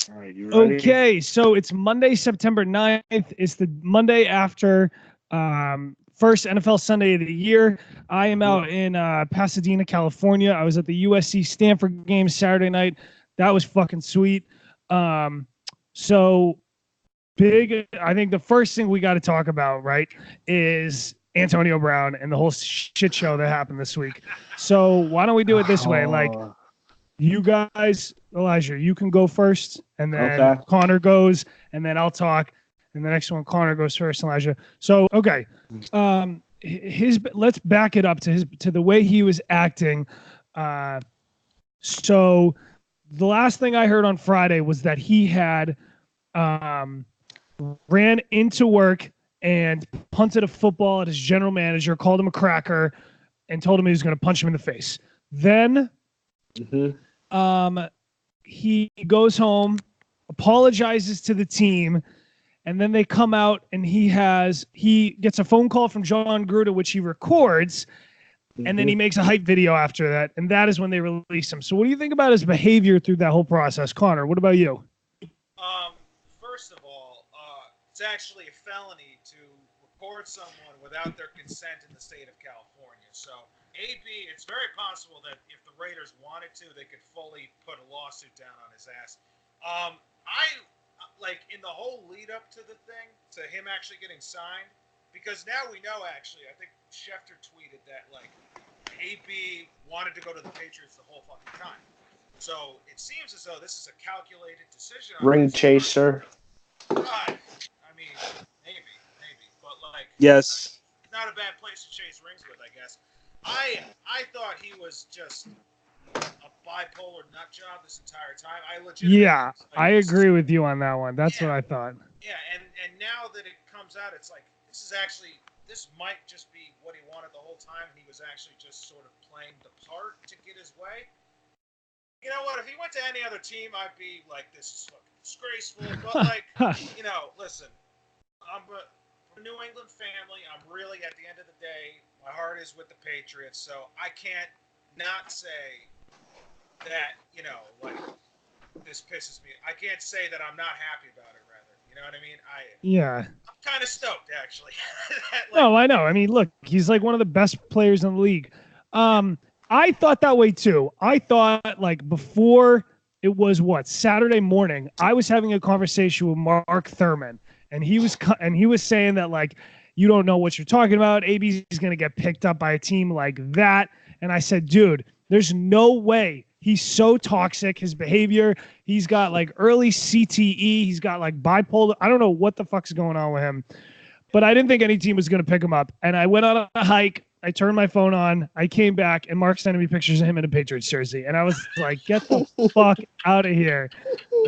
All right, you ready? Okay, so it's Monday, September 9th. It's the Monday after first NFL Sunday of the year. I am out in Pasadena, California. I was at the USC Stanford game Saturday night. That was fucking sweet. So big. I think the first thing we got to talk about, right, is Antonio Brown and the whole shit show that happened this week. So why don't we do it this way? Like, you guys, Elijah, you can go first, and then Connor goes, and then I'll talk, and the next one Connor goes first, Elijah. So okay, let's back it up to the way he was acting. So the last thing I heard on Friday was that he had ran into work and punted a football at his general manager, called him a cracker, and told him he was going to punch him in the face. Then he goes home, apologizes to the team, and then they come out and he gets a phone call from John Gruden, which he records, and then he makes a hype video after that, and that is when they release him. So what do you think about his behavior through that whole process? Connor, what about you? First of all, it's actually a felony to record someone without their consent in the state of California. So AB, it's very possible that if the Raiders wanted to, they could fully put a lawsuit down on his ass. In the whole lead up to the thing, to him actually getting signed, because now we know actually, I think Schefter tweeted that AB wanted to go to the Patriots the whole fucking time. So it seems as though this is a calculated decision. Ring chaser. I mean, maybe, but yes, not a bad place to chase rings with, I guess. I thought he was just a bipolar nut job this entire time. I agree with you on that one. That's what I thought. Yeah, and now that it comes out, it's like this might just be what he wanted the whole time, and he was actually just sort of playing the part to get his way. You know what? If he went to any other team, I'd be like, this is fucking disgraceful. But listen, I'm a New England family. I'm really, at the end of the day, my heart is with the Patriots, so I can't not say that, this pisses me. I can't say that I'm not happy about it, rather. You know what I mean? I'm kind of stoked, actually. No, I know. I mean, look, he's like one of the best players in the league. I thought that way too. I thought before it was Saturday morning, I was having a conversation with Mark Thurman, and he was saying that you don't know what you're talking about. AB's going to get picked up by a team like that. And I said, dude, there's no way. He's so toxic. His behavior, he's got early CTE. He's got bipolar. I don't know what the fuck's going on with him, but I didn't think any team was going to pick him up. And I went on a hike. I turned my phone on. I came back, and Mark sent me pictures of him in a Patriots jersey. And I was like, get the fuck out of here.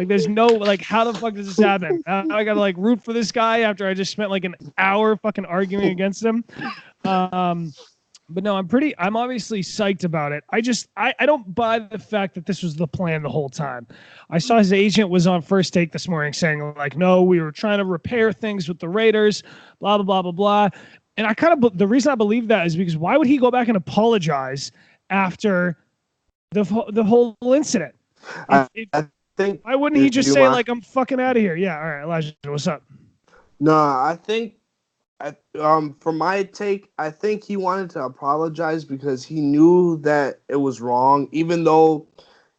There's no, how the fuck does this happen? I got to, root for this guy after I just spent, an hour fucking arguing against him. But no, I'm obviously psyched about it. I don't buy the fact that this was the plan the whole time. I saw his agent was on First Take this morning saying, no, we were trying to repair things with the Raiders, blah, blah, blah, blah, blah. And the reason I believe that is because why would he go back and apologize after the whole incident? I think. Why wouldn't he just say I'm fucking out of here? Yeah, all right, Elijah, what's up? No, I think, for my take, I think he wanted to apologize because he knew that it was wrong, even though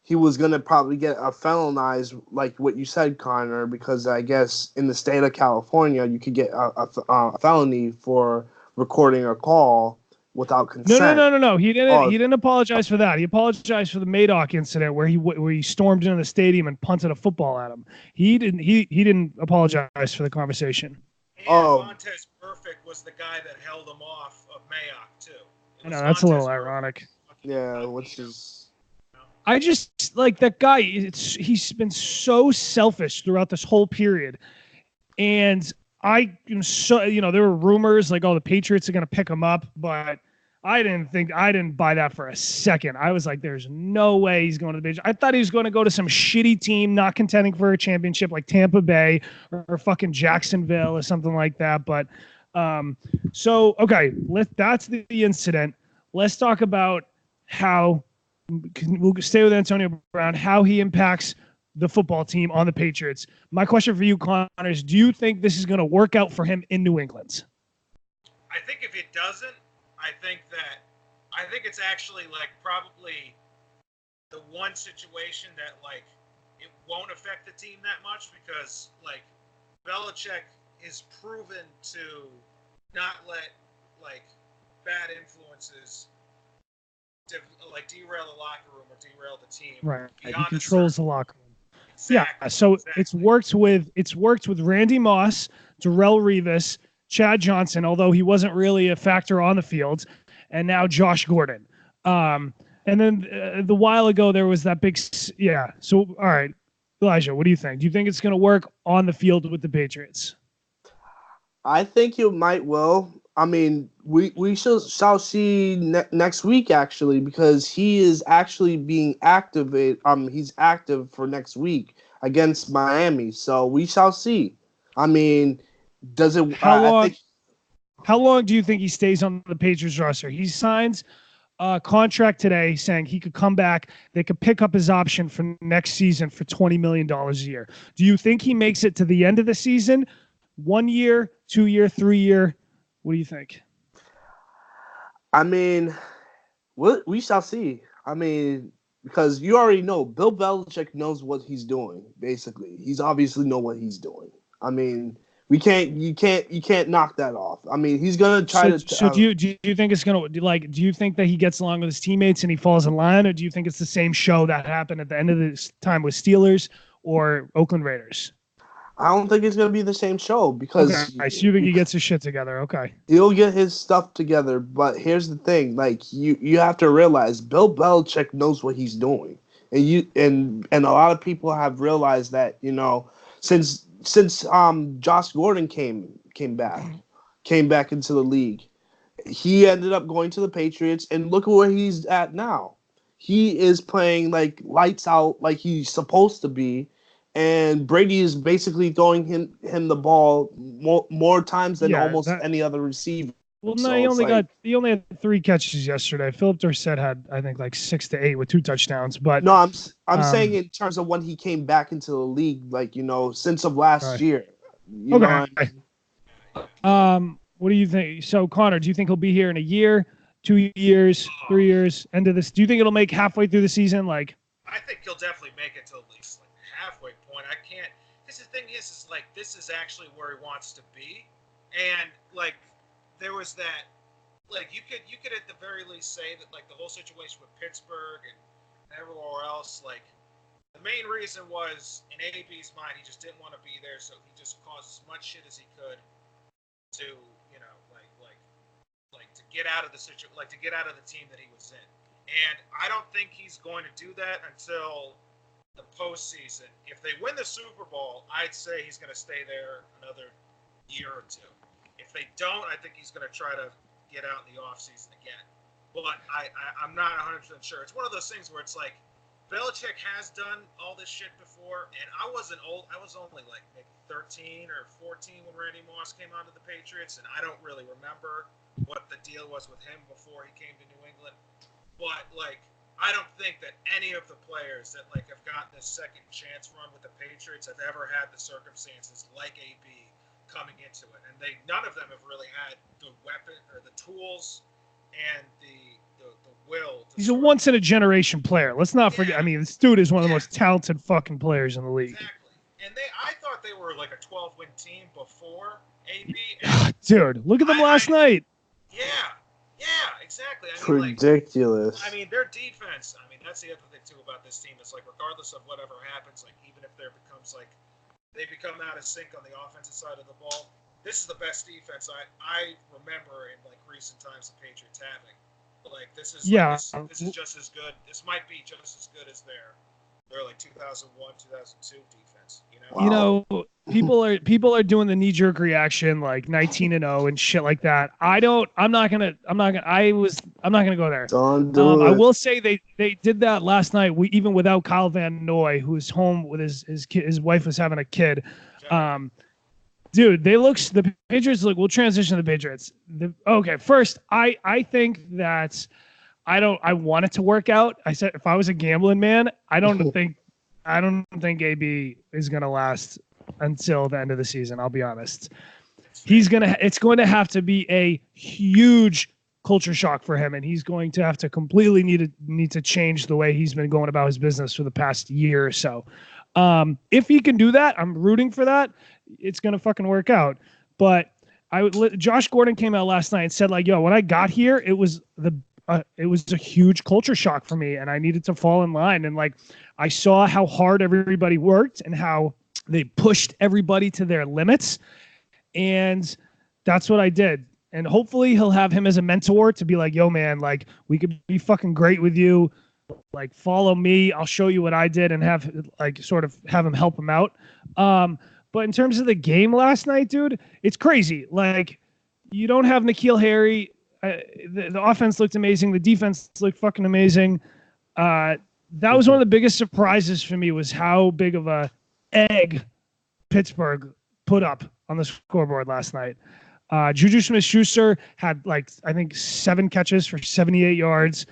he was gonna probably get a felonized, like what you said, Connor, because I guess in the state of California you could get a felony for recording a call without consent. No. He didn't. He didn't apologize for that. He apologized for the Madoff incident where he stormed into the stadium and punted a football at him. He didn't apologize for the conversation. And Montez Perfect was the guy that held him off of Mayock too. I know that's a little ironic. Yeah, which is. I just that guy. He's been so selfish throughout this whole period, and I am so there were rumors the Patriots are going to pick him up, but I didn't buy that for a second. I was like, there's no way he's going to the Patriots. I thought he was going to go to some shitty team not contending for a championship like Tampa Bay or fucking Jacksonville or something like that. But so okay, that's the incident. Let's talk about how we'll stay with Antonio Brown, how he impacts the football team on the Patriots. My question for you, Connor, is do you think this is going to work out for him in New England? I think if it doesn't, I think it's actually like probably the one situation that like it won't affect the team that much because like Belichick is proven to not let like bad influences derail the locker room or derail the team. Right. He controls the locker room. Exactly, yeah. So exactly. it's worked with Randy Moss, Darrelle Revis, Chad Johnson, although he wasn't really a factor on the field, and now Josh Gordon. And then the while ago there was that big yeah. So all right, Elijah, what do you think? Do you think it's going to work on the field with the Patriots? I think you might will. I mean, we shall see next week actually because he is actually being activated. He's active for next week against Miami, so we shall see. I mean, does it? How long do you think he stays on the Patriots roster? He signs a contract today saying he could come back. They could pick up his option for next season for $20 million a year. Do you think he makes it to the end of the season? 1 year, 2 year, 3 year? What do you think? I mean, we shall see. I mean, because you already know Bill Belichick knows what he's doing. Basically, he's obviously know what he's doing. I mean, you can't knock that off. I mean, he's gonna try to. So do you think it's gonna do you think that he gets along with his teammates and he falls in line, or do you think it's the same show that happened at the end of this time with Steelers or Oakland Raiders? I don't think it's going to be the same show because I you think he gets his shit together. Okay. He'll get his stuff together, but here's the thing, like you have to realize Bill Belichick knows what he's doing. And a lot of people have realized that, since Josh Gordon came back into the league. He ended up going to the Patriots and look at where he's at now. He is playing like lights out like he's supposed to be. And Brady is basically throwing him the ball more times than almost any other receiver. Well, no, so he only had 3 catches yesterday. Philip Dorsett had, I think, like 6 to 8 with 2 touchdowns. But no, I'm saying in terms of when he came back into the league, like since of last year. What do you think? So, Connor, do you think he'll be here in a year, 2 years, 3 years, end of this? Do you think it'll make halfway through the season? Like, I think he'll definitely make it to at least halfway point. I can't. Because the thing is like this is actually where he wants to be, and like there was that, like you could at the very least say that like the whole situation with Pittsburgh and everywhere else, like the main reason was in AB's mind he just didn't want to be there, so he just caused as much shit as he could to to get out of the situation, like to get out of the team that he was in, and I don't think he's going to do that until the postseason. If they win the Super Bowl, I'd say he's going to stay there another year or 2. If they don't, I think he's going to try to get out in the offseason again. But I'm not 100% sure. It's one of those things where it's like Belichick has done all this shit before, and I wasn't old. I was only like maybe 13 or 14 when Randy Moss came onto the Patriots, and I don't really remember what the deal was with him before he came to New England. But like, I don't think that any of the players that like have gotten this second chance run with the Patriots have ever had the circumstances like AB coming into it, and none of them have really had the weapon or the tools and the will. He's a once in a generation player. Let's not forget. I mean, this dude is one of the most talented fucking players in the league. Exactly, and I thought they were like a 12-win team before AB. Dude, look at them last night. Yeah, exactly. It's ridiculous. Their defense. That's the other thing too about this team. Is like regardless of whatever happens, like even if they become out of sync on the offensive side of the ball, this is the best defense I remember in like recent times the Patriots having. But like this is this is just as good. This might be just as good as their like 2001, 2002 defense. Wow. People are doing the knee jerk reaction like 19-0 and shit like that. I'm not gonna go there. Don't do it. I will say they did that last night. Even without Kyle Van Noy, who's home with his kid, his wife was having a kid. Dude, the Patriots look. We'll transition to the Patriots. Okay, first, I think that I want it to work out. I said if I was a gambling man, I don't think I don't think AB is going to last until the end of the season. I'll be honest. It's going to have to be a huge culture shock for him, and he's going to have to completely need to change the way he's been going about his business for the past year or so. If he can do that, I'm rooting for that. It's going to fucking work out. But Josh Gordon came out last night and said, like, yo, when I got here, it was a huge culture shock for me, and I needed to fall in line. And like, I saw how hard everybody worked and how they pushed everybody to their limits. And that's what I did. And hopefully he'll have him as a mentor to be like, yo, man, like, we could be fucking great with you. Like, follow me. I'll show you what I did, and have like sort of have him help him out. But in terms of the game last night, dude, it's crazy. Like, you don't have N'Keal Harry. The offense looked amazing. The defense looked fucking amazing. That was one of the biggest surprises for me, was how big of a egg Pittsburgh put up on the scoreboard last night. Juju Smith-Schuster had, like, I think 7 catches for 78 yards,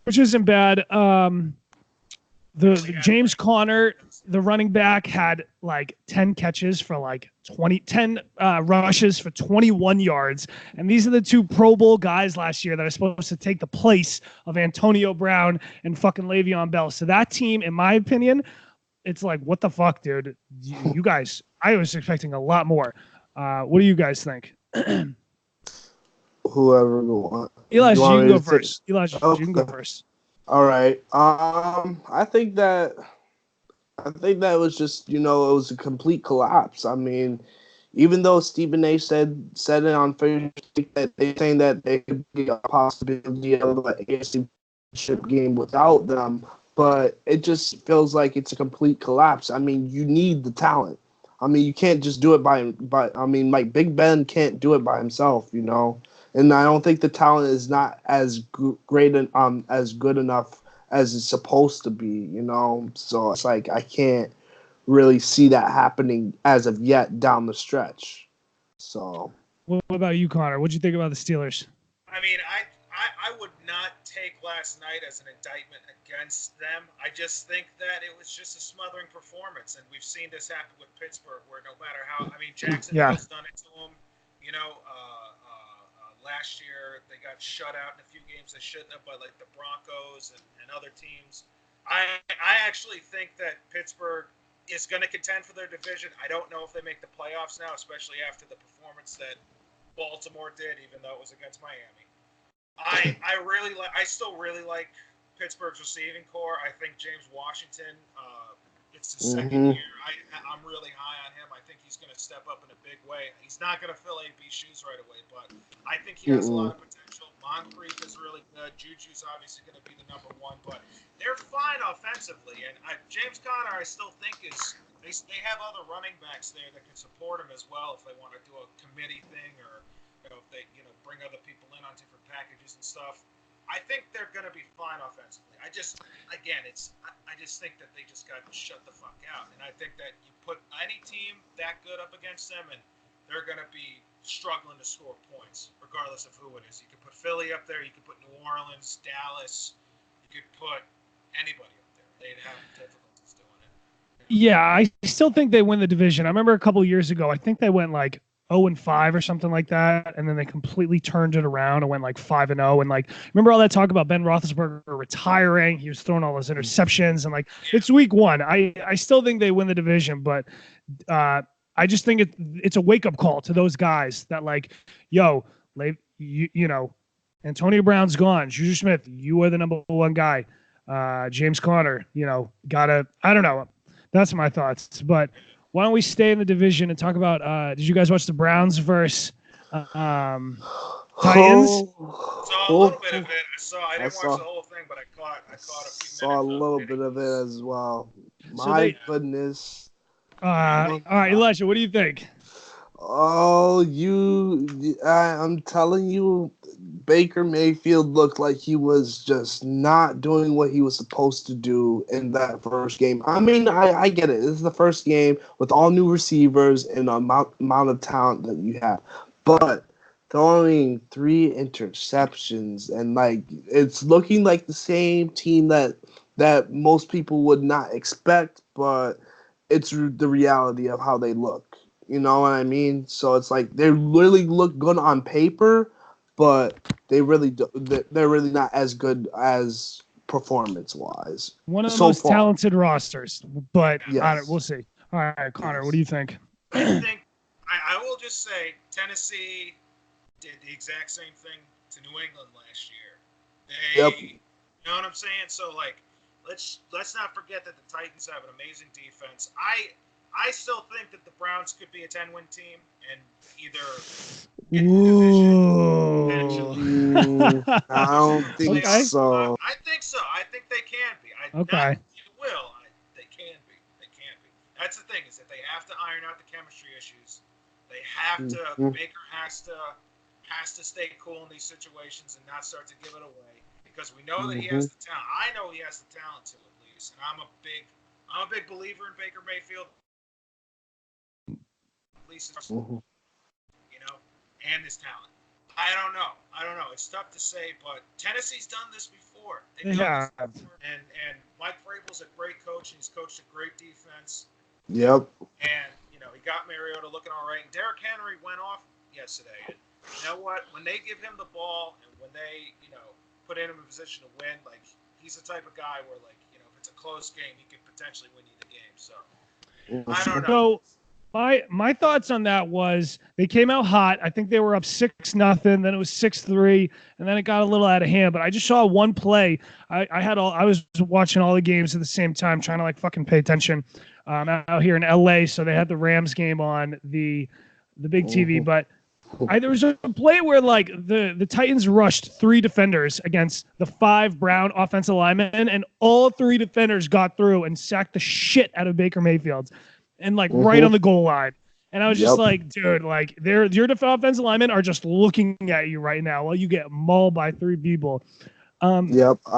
which isn't bad. The James Conner, the running back, had like 10 catches for like 10 rushes for 21 yards. And these are the 2 Pro Bowl guys last year that are supposed to take the place of Antonio Brown and fucking Le'Veon Bell. So that team, in my opinion, it's like, what the fuck, dude? You guys, I was expecting a lot more. What do you guys think? Whoever go on. Elijah, you can go first. Elijah, you can go first. All right. I think that was just, it was a complete collapse. I mean, even though Stephen A. said it on Facebook that they're saying that there could be a possibility of an AFC Championship game without them, but it just feels like it's a complete collapse. I mean, you need the talent. I mean, you can't just do it by I mean, like, Big Ben can't do it by himself, And I don't think the talent is not as great and as good enough as it's supposed to be, So it's like I can't really see that happening as of yet down the stretch. So, what about you, Connor? What'd you think about the Steelers? I mean, I would not take last night as an indictment against them. I just think that it was just a smothering performance, and we've seen this happen with Pittsburgh, where no matter how, Jacksonville's done it to them. Last year they got shut out in a few games they shouldn't have by like the Broncos and other teams. I actually think that Pittsburgh is going to contend for their division. I don't know if they make the playoffs now, especially after the performance that Baltimore did, even though it was against Miami. I still really like Pittsburgh's receiving core. I think James Washington, it's his second year. I'm really high on him. I think he's going to step up in a big way. He's not going to fill AB's shoes right away, but I think he has a lot of potential. Moncrief is really good. Juju's obviously going to be the number 1, but they're fine offensively. And James Conner, I still think they have other running backs there that can support him as well if they want to do a committee thing, or if they bring other people in on different packages and stuff. I think they're going to be fine offensively. I just think that they just got to shut the fuck out. And I think that you put any team that good up against them, and they're going to be struggling to score points, regardless of who it is. You could put Philly up there. You could put New Orleans, Dallas. You could put anybody up there. They'd have difficulties doing it. Yeah, I still think they win the division. I remember a couple of years ago, I think they went like 0-5 or something like that, and then they completely turned it around and went like 5-0. And like, remember all that talk about Ben Roethlisberger retiring? He was throwing all those interceptions, and like, it's week 1. I still think they win the division, but I just think it's a wake up call to those guys that, like, yo, Antonio Brown's gone. Juju Smith, you are the number 1 guy. James Conner, I don't know. That's my thoughts, but. Why don't we stay in the division and talk about? Did you guys watch the Browns versus Titans? Saw a little bit of it. I didn't watch the whole thing, but I caught a few minutes. Saw a little bit of it as well. My goodness. All right, Elijah, what do you think? Oh, I'm telling you, Baker Mayfield looked like he was just not doing what he was supposed to do in that first game. I mean, I get it. This is the first game with all new receivers and the amount of talent that you have. But throwing 3 interceptions and, like, it's looking like the same team that that most people would not expect, but it's the reality of how they look. You know what I mean? So it's like they really look good on paper, but they're really not as good as performance-wise. One of the So most far. talented rosters, but Yes. we'll see. All right, Connor, what do you think? I think I will just say Tennessee did the exact same thing to New England last year. You know what I'm saying? So like, let's not forget that the Titans have an amazing defense. I still think that the Browns could be a 10-win team and either get the division. I don't think so. I think so. I think they can be. Okay. They will. They can be. They can be. That's the thing, is that they have to iron out the chemistry issues. They have to. Baker has to stay cool in these situations and not start to give it away, because we know that he has the talent. I know he has the talent to, at least, and I'm a big believer in Baker Mayfield. At least, you know, and his talent. I don't know. It's tough to say, but Tennessee's done this before. They've done this before. And Mike Vrabel's a great coach, and he's coached a great defense. Yep. And, you know, he got Mariota looking all right. And Derrick Henry went off yesterday. And you know what? When they give him the ball and when they, you know, put him in a position to win, like, he's the type of guy where, like, you know, if it's a close game, he could potentially win you the game. So, I don't know. So my thoughts on that was they came out hot. I think they were up 6-0, then it was 6-3, and then it got a little out of hand. But I just saw one play. I was watching all the games at the same time, trying to like fucking pay attention. Out here in LA, so they had the Rams game on the big TV. But there was a play where like the Titans rushed 3 defenders against the 5 Brown offensive linemen, and all 3 defenders got through and sacked the shit out of Baker Mayfield. And like right on the goal line. And I was just like, dude, like your offensive linemen are just looking at you right now while you get mauled by 3 people. I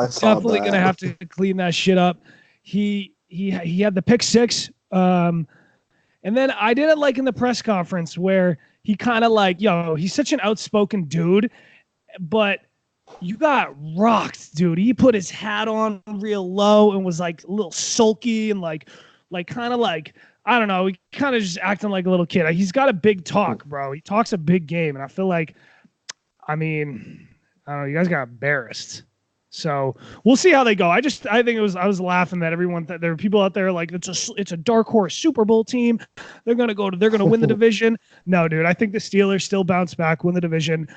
saw definitely that. Gonna have to clean that shit up. He had the pick 6. And then I didn't like in the press conference where he kind of like, he's such an outspoken dude, but you got rocked, dude. He put his hat on real low and was like a little sulky and like kind of like, I don't know. He kind of just acting like a little kid. He's got a big talk, bro. He talks a big game. And I feel like, I don't know. You guys got embarrassed. So we'll see how they go. I think I was laughing that everyone, there were people out there like, it's a dark horse Super Bowl team. They're going to win the division. No, dude, I think the Steelers still bounce back, win the division.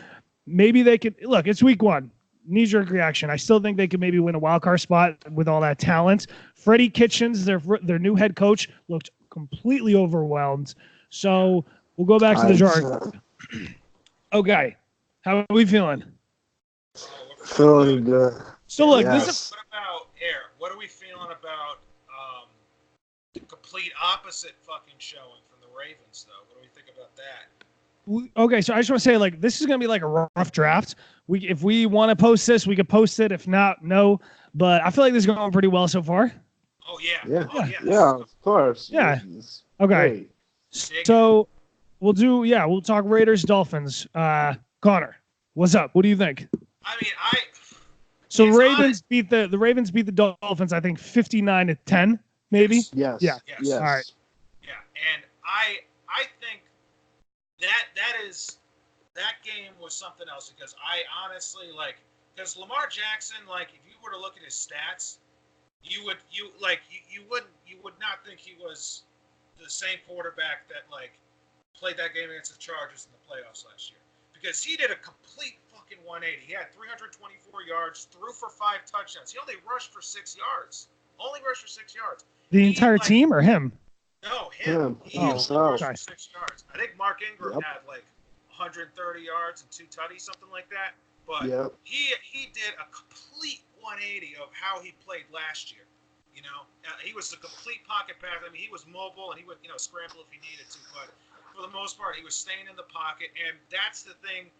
Maybe they could look, it's week 1. Knee-jerk reaction. I still think they could maybe win a wild card spot with all that talent. Freddie Kitchens, their new head coach, looked completely overwhelmed. So we'll go back to the jar. Okay. How are we feeling? Feeling good. So look, Yes. What about Air? What are we feeling about the complete opposite fucking showing from the Ravens, though? What do we think about that? Okay, so I just want to say, like, this is going to be like a rough draft. If we want to post this, we could post it. If not, no. But I feel like this is going pretty well so far. Oh, yeah. Yeah. Oh, yes. Yeah, of course. Yeah. It's Okay. great. So we'll talk Raiders, Dolphins. Connor, what's up? What do you think? So Ravens beat the Dolphins, I think 59-10, maybe. Yes. Yeah. Yes. All right. Yeah, and I think that game was something else, because I honestly because Lamar Jackson, like, if you were to look at his stats, you would not think he was the same quarterback that like played that game against the Chargers in the playoffs last year, because he did a complete fucking 180. He had 324 yards, threw for 5 touchdowns. He only rushed for 6 yards. The entire team or him? No, him. He rushed for 6 yards. I think Mark Ingram had like 130 yards and 2 tutties, something like that. But he did a complete 180 of how he played last year. You know, he was a complete pocket passer. I mean, he was mobile and he would, scramble if he needed to. But for the most part, he was staying in the pocket. And that's the thing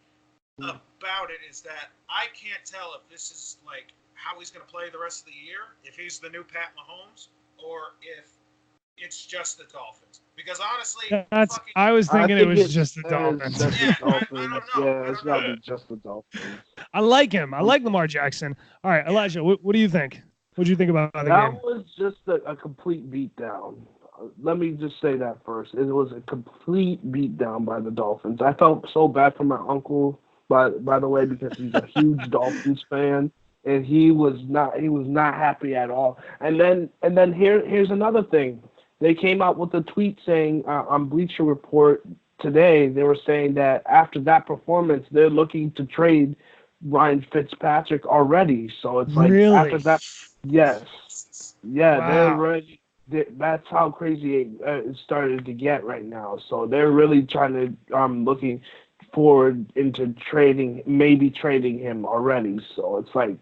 about it, is that I can't tell if this is like how he's going to play the rest of the year, if he's the new Pat Mahomes, or if it's just the Dolphins. Because honestly, I was thinking it was just the Dolphins. I don't know. Yeah, it's got to be just the Dolphins. I like him. I like Lamar Jackson. All right, Elijah, what do you think? What do you think about the That game? was just a complete beatdown. Let me just say that first. It was a complete beatdown by the Dolphins. I felt so bad for my uncle, by the way, because he's a huge Dolphins fan, and he was not happy at all. And then here's another thing. They came out with a tweet saying on Bleacher Report today. They were saying that after that performance, they're looking to trade Ryan Fitzpatrick already. So it's like after Really? that. Yes. Yeah, they're Wow. ready. That's how crazy it started to get right now. So they're really trying to looking forward into maybe trading him already. So it's like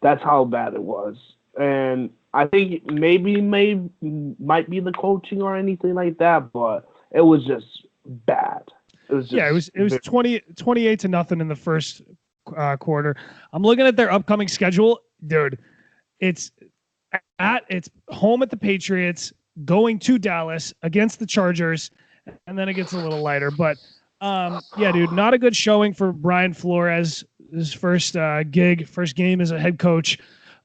that's how bad it was. And I think might be the coaching or anything like that, but it was just bad. It was Yeah, just it was 28 to nothing in the first quarter. I'm looking at their upcoming schedule, dude. It's it's home at the Patriots, going to Dallas against the Chargers, and then it gets a little lighter. But yeah, dude, not a good showing for Brian Flores. His first first game as a head coach.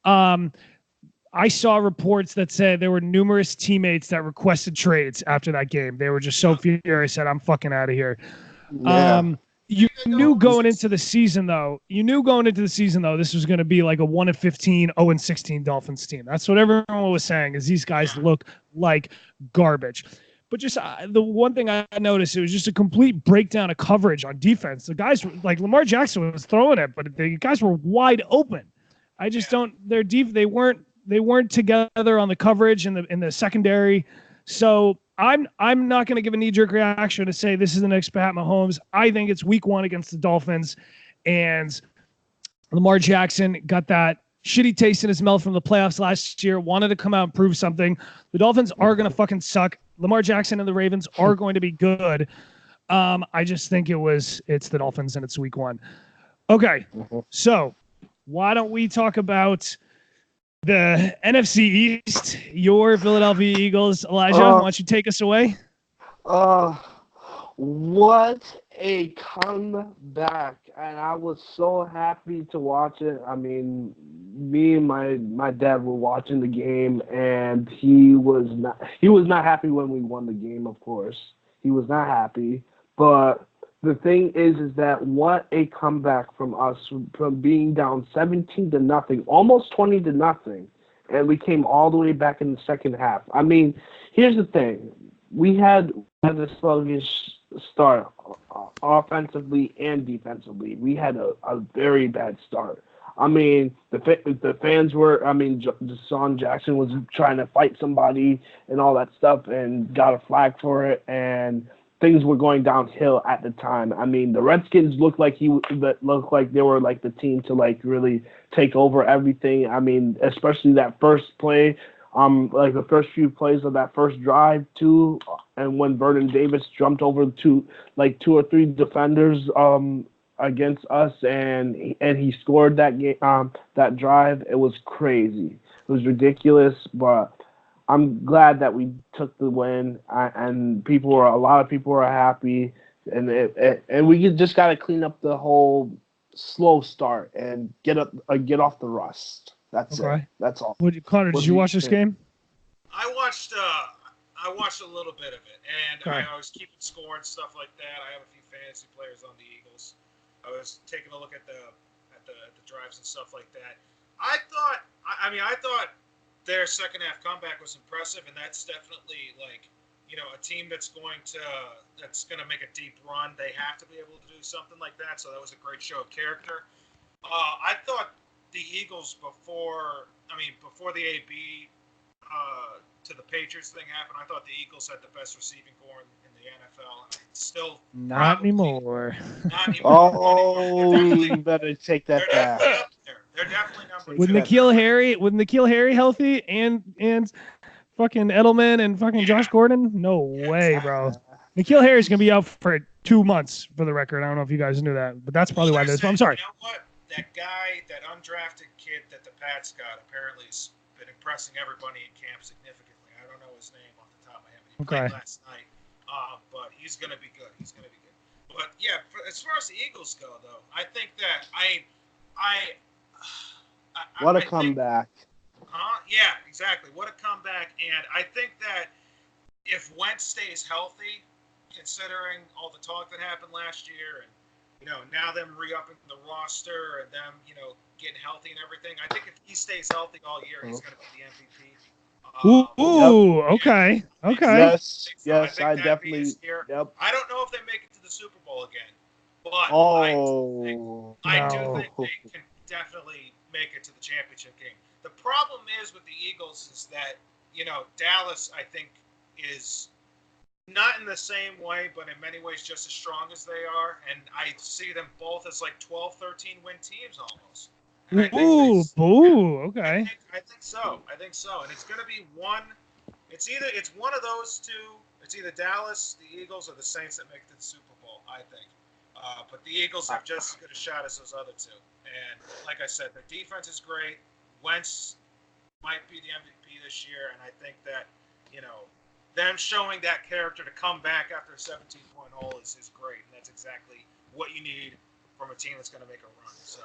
Um, I saw reports that said there were numerous teammates that requested trades after that game. They were just so furious, said, "I'm fucking out of here." yeah. You knew going into the season, though. This was going to be like a 1-15, 0-16 Dolphins team. That's what everyone was saying. Is these guys look like garbage? But just the one thing I noticed, it was just a complete breakdown of coverage on defense. The guys, like Lamar Jackson, was throwing it, but the guys were wide open. I just don't. They're deep. They weren't together on the coverage in the secondary. So I'm not going to give a knee-jerk reaction to say this is the next Pat Mahomes. I think it's week 1 against the Dolphins, and Lamar Jackson got that shitty taste in his mouth from the playoffs last year, wanted to come out and prove something. The Dolphins are going to fucking suck. Lamar Jackson and the Ravens are going to be good. I just think it's the Dolphins and it's week 1. Okay, so why don't we talk about the NFC East, your Philadelphia Eagles? Elijah, why don't you take us away? What a comeback. And I was so happy to watch it. I mean, me and my dad were watching the game, and he was not happy when we won the game, of course. He was not happy. But the thing is that what a comeback from us, from being down 17 to nothing, almost 20 to nothing, and we came all the way back in the second half. I mean, here's the thing: we had a sluggish start offensively and defensively. We had a very bad start. I mean, the fans were. I mean, Deshaun Jackson was trying to fight somebody and all that stuff, and got a flag for it, and things were going downhill at the time. I mean, the Redskins looked like they were like the team to like really take over everything. I mean, especially that first play, like the first few plays of that first drive too, and when Vernon Davis jumped over two or three defenders against us, and he scored that game, that drive. It was crazy. It was ridiculous, but I'm glad that we took the win, and a lot of people are happy, and we just got to clean up the whole slow start and get off the rust. That's it. That's all. Connor, did you watch this game? I watched a little bit of it, and I was keeping score and stuff like that. I have a few fantasy players on the Eagles. I was taking a look at the drives and stuff like that. I thought their second half comeback was impressive, and that's definitely a team that's going to make a deep run. They have to be able to do something like that. So that was a great show of character. I thought the Eagles before the AB to the Patriots thing happened, I thought the Eagles had the best receiving core in the NFL. Still, not anymore. Not anymore. Oh, you better take that back. Up there. They're definitely number With two. N'Keal Harry healthy and fucking Edelman and fucking Josh Gordon? No way, bro. N'Keal Harry's gonna be out for 2 months, for the record. I don't know if you guys knew that, but that's probably why this. I'm sorry. You know what? That guy, that undrafted kid that the Pats got, apparently has been impressing everybody in camp significantly. I don't know his name off the top of my head. He played last night, but he's gonna be good. But yeah, as far as the Eagles go, though, I think that what a comeback. Yeah, exactly. What a comeback. And I think that if Wentz stays healthy, considering all the talk that happened last year and, now them re-upping the roster and them, getting healthy and everything, I think if he stays healthy all year, he's going to be the MVP. Yep. Okay. Yes, So I yes, think I that'd be definitely. his year. Yep. I don't know if they make it to the Super Bowl again, but Oh. I do No. think they can definitely make it to the championship game. The problem is with the Eagles is that, Dallas, I think, is not in the same way, but in many ways just as strong as they are. And I see them both as like 12, 13 win teams almost. And I think Okay. I think so. And it's going to be one. It's one of those two. It's either Dallas, the Eagles, or the Saints that make it to the Super Bowl, I think. But the Eagles have just as good a shot as those other two. And like I said, their defense is great. Wentz might be the MVP this year, and I think that, them showing that character to come back after a 17-point hole is great. And that's exactly what you need from a team that's going to make a run. So.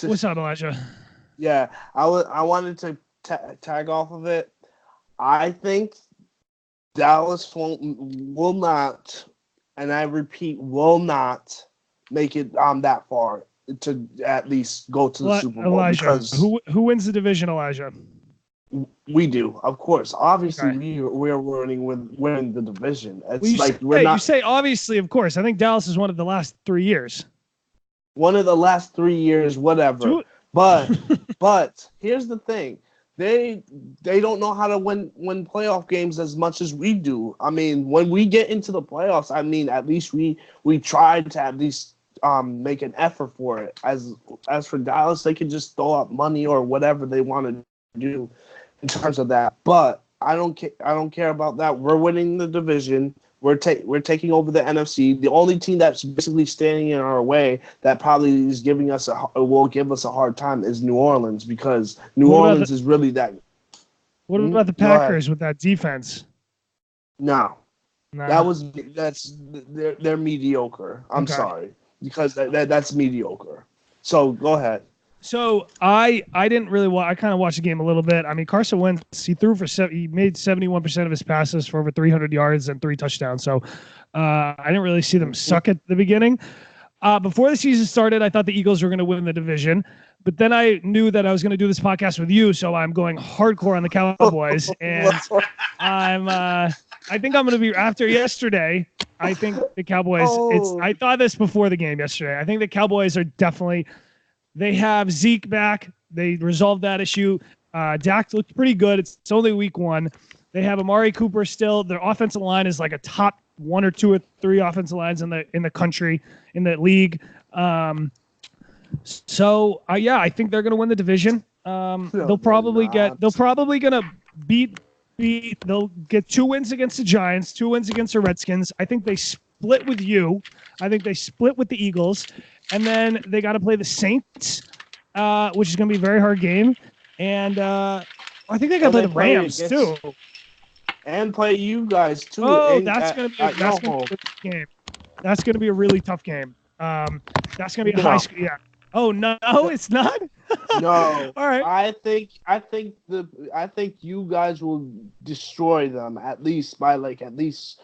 What's up, Elijah? Yeah, I wanted to tag off of it. I think Dallas will not, and I repeat, will not make it that far to at least go to the Super Bowl. Elijah, because who wins the division, Elijah? We do, of course. Obviously, Okay. we're winning the division. It's Well, like we're not. You say obviously, of course. I think Dallas is one of the last 3 years. One of the last 3 years, whatever. But here's the thing: they don't know how to win playoff games as much as we do. I mean, when we get into the playoffs, I mean, at least we tried to at least make an effort for it. As for Dallas, they can just throw up money or whatever they want to do in terms of that. But I don't care about that. We're winning the division. We're taking over the NFC. The only team that's basically standing in our way that probably is will give us a hard time is New Orleans, because New Orleans is really that. What about the Packers with that defense? No. Nah. They're mediocre. I'm sorry, because that's mediocre. So go ahead. So I didn't really I kind of watched the game a little bit. I mean, Carson Wentz, he made 71% of his passes for over 300 yards and 3 touchdowns. So I didn't really see them suck at the beginning. Before the season started, I thought the Eagles were going to win the division, but then I knew that I was going to do this podcast with you, so I'm going hardcore on the Cowboys, and I think I'm going to be after yesterday. I think the Cowboys. I thought this before the game yesterday. I think the Cowboys are definitely. They have Zeke back. They resolved that issue. Dak looked pretty good. It's only week 1. They have Amari Cooper still. Their offensive line is like a top 1 or 2 or 3 offensive lines in the country, in the league. I think they're going to win the division. They'll probably get 2 wins against the Giants, 2 wins against the Redskins. I think they split with you. I think they split with the Eagles. And then they got to play the Saints, which is going to be a very hard game. And I think they got to play the Rams, too. And play you guys, too. Oh, that's going to be a really game. That's going to be a really tough game. That's going to be a high school. Yeah. Oh, no, it's not? No. All right. I think you guys will destroy them at least by at least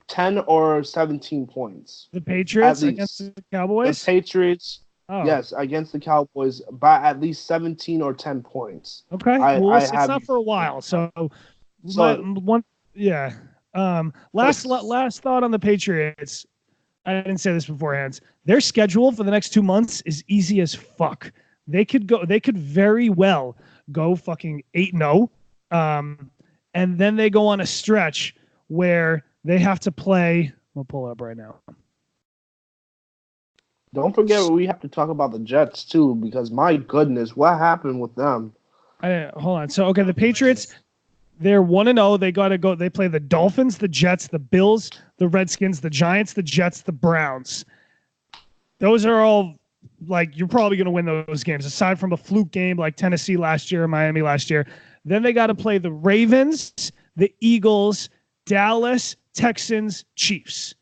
10 or 17 points. The Patriots against the Cowboys? The Patriots, yes, against the Cowboys by at least 17 or 10 points. Okay. It's not for a while. Last thought on the Patriots. I didn't say this beforehand. Their schedule for the next 2 months is easy as fuck. They could very well go fucking 8-0. And then they go on a stretch where they have to play. We'll pull it up right now. Don't forget we have to talk about the Jets too, because my goodness, what happened with them? Hold on. So the Patriots, they're 1-0. They got to go. They play the Dolphins, the Jets, the Bills, the Redskins, the Giants, the Jets, the Browns. Those are all you're probably going to win those games, aside from a fluke game like Tennessee last year, Miami last year. Then they got to play the Ravens, the Eagles, Dallas, Texans, Chiefs.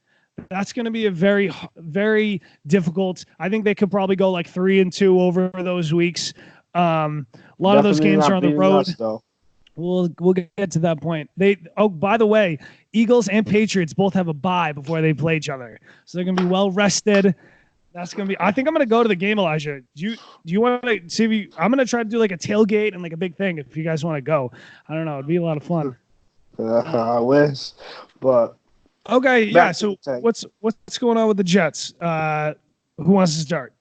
That's going to be a very, very difficult. I think they could probably go 3-2 over those weeks. A lot of those Definitely games not are on the beating road. us, though. We'll get to that point. By the way, Eagles and Patriots both have a bye before they play each other, so they're gonna be well rested. That's gonna be. I think I'm gonna go to the game, Elijah. Do you want to see if you? I'm gonna try to do like a tailgate and like a big thing. If you guys want to go, I don't know. It'd be a lot of fun. I wish, but Okay, yeah. back to So the tank. what's going on with the Jets? Who wants to start?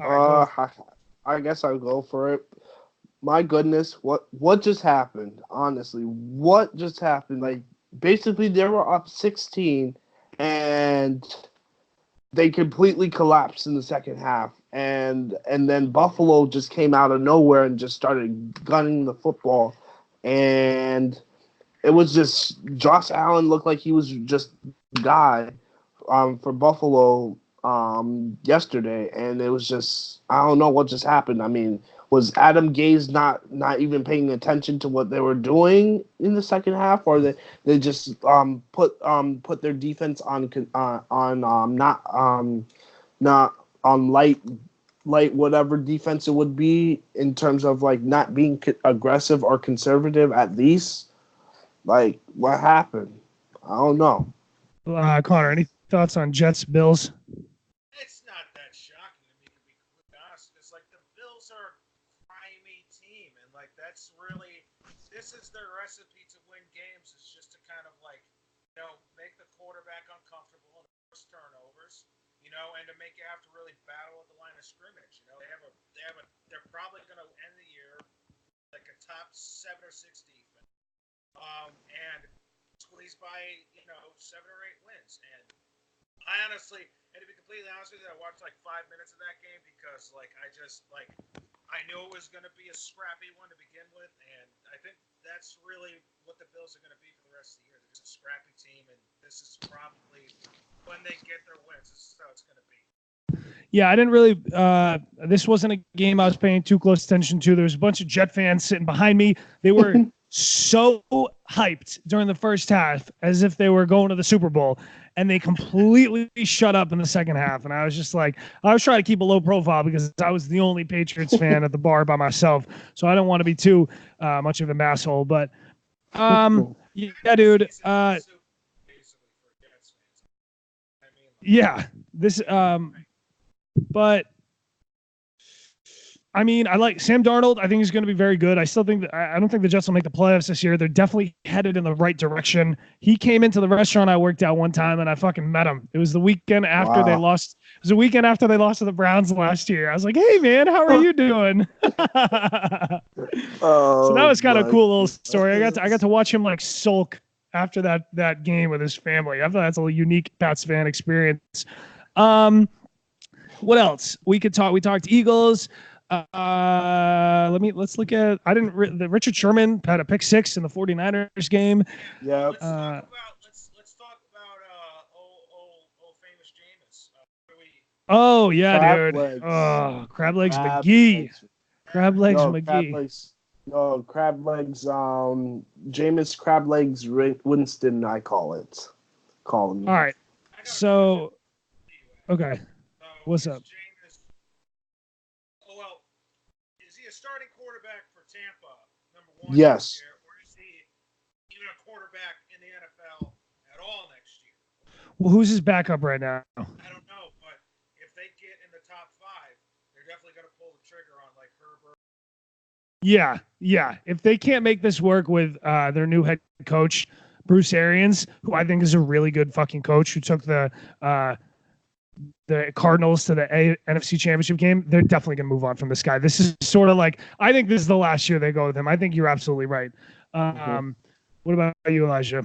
All right, go. I guess I'll go for it. My goodness, what just happened? Honestly, what just happened? Like, basically, they were up 16, and they completely collapsed in the second half. And then Buffalo just came out of nowhere and just started gunning the football. And it was just Josh Allen looked like he was just the guy for Buffalo yesterday, and it was just I don't know what just happened. I mean, was Adam Gase not even paying attention to what they were doing in the second half, or they just put their defense on not on light whatever defense it would be in terms of like not being aggressive or conservative at least. Like, what happened? I don't know. Connor, any thoughts on Jets Bills? It's not that shocking to me, to be completely honest. It's like the Bills are a grimy team, and like this is their recipe to win games. Is just to kind of like, make the quarterback uncomfortable and force turnovers, and to make you have to really battle at the line of scrimmage. They're probably going to end the year like a top 7 or 6 defense, and squeeze by 7 or 8 wins. And I honestly, and to be completely honest with you, I watched like 5 minutes of that game because like I knew it was going to be a scrappy one to begin with, and I think that's really what the Bills are going to be for the rest of the year. They're just a scrappy team, and this is probably when they get their wins. This is how it's going to be. Yeah, I didn't really. This wasn't a game I was paying too close attention to. There was a bunch of Jet fans sitting behind me. They were so hyped during the first half as if they were going to the Super Bowl, and they completely shut up in the second half. And I was just like, I was trying to keep a low profile because I was the only Patriots fan at the bar by myself, so I don't want to be too much of an asshole. But yeah, dude. Yeah, this. But I mean, I like Sam Darnold. I think he's going to be very good. I still think that I don't think the Jets will make the playoffs this year. They're definitely headed in the right direction. He came into the restaurant I worked at one time, and I fucking met him. It was the weekend after they lost. It was the weekend after they lost to the Browns last year. I was like, "Hey, man, how are you doing?" So that was kind of a cool little story. I got to watch him like sulk after that game with his family. I thought that's a unique Pats fan experience. What else? We talked Eagles. Let's look at. The Richard Sherman had a pick 6 in the 49ers game. Yeah. Let's talk about old famous Jameis. Oh yeah, Crab dude. legs. Oh, Crab-Legs-McGee. Crab-Legs-McGee. No, crab legs. Jameis Crab-Legs Winston. I call him. All right. So, okay. What's up? Is he a starting quarterback for Tampa, number 1? Yes. Year, or is he even a quarterback in the NFL at all next year? Well, who's his backup right now? I don't know, but if they get in the top 5, they're definitely going to pull the trigger on like Herbert. Yeah. If they can't make this work with their new head coach, Bruce Arians, who I think is a really good fucking coach, who took the Cardinals to the NFC Championship game, they're definitely going to move on from this guy. This is sort of like, I think this is the last year they go with him. I think you're absolutely right. What about you, Elijah?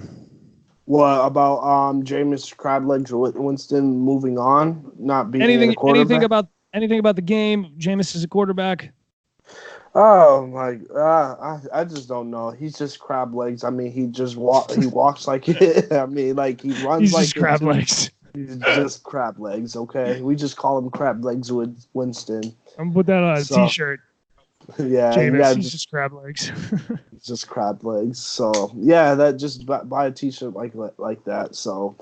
What about Jameis Crab-Legs Winston moving on, not being a quarterback? Anything about the game? Jameis is a quarterback. Oh my! I just don't know. He's just crab legs. I mean, he walks like it. I mean, like he runs He's like just crab legs. He's just crab legs. Okay, we just call him Crab Legs with Winston. I'm gonna put that on a t-shirt. Yeah, Jameis, he's just crab legs. It's just crab legs. So yeah, that just buy a t-shirt like that. So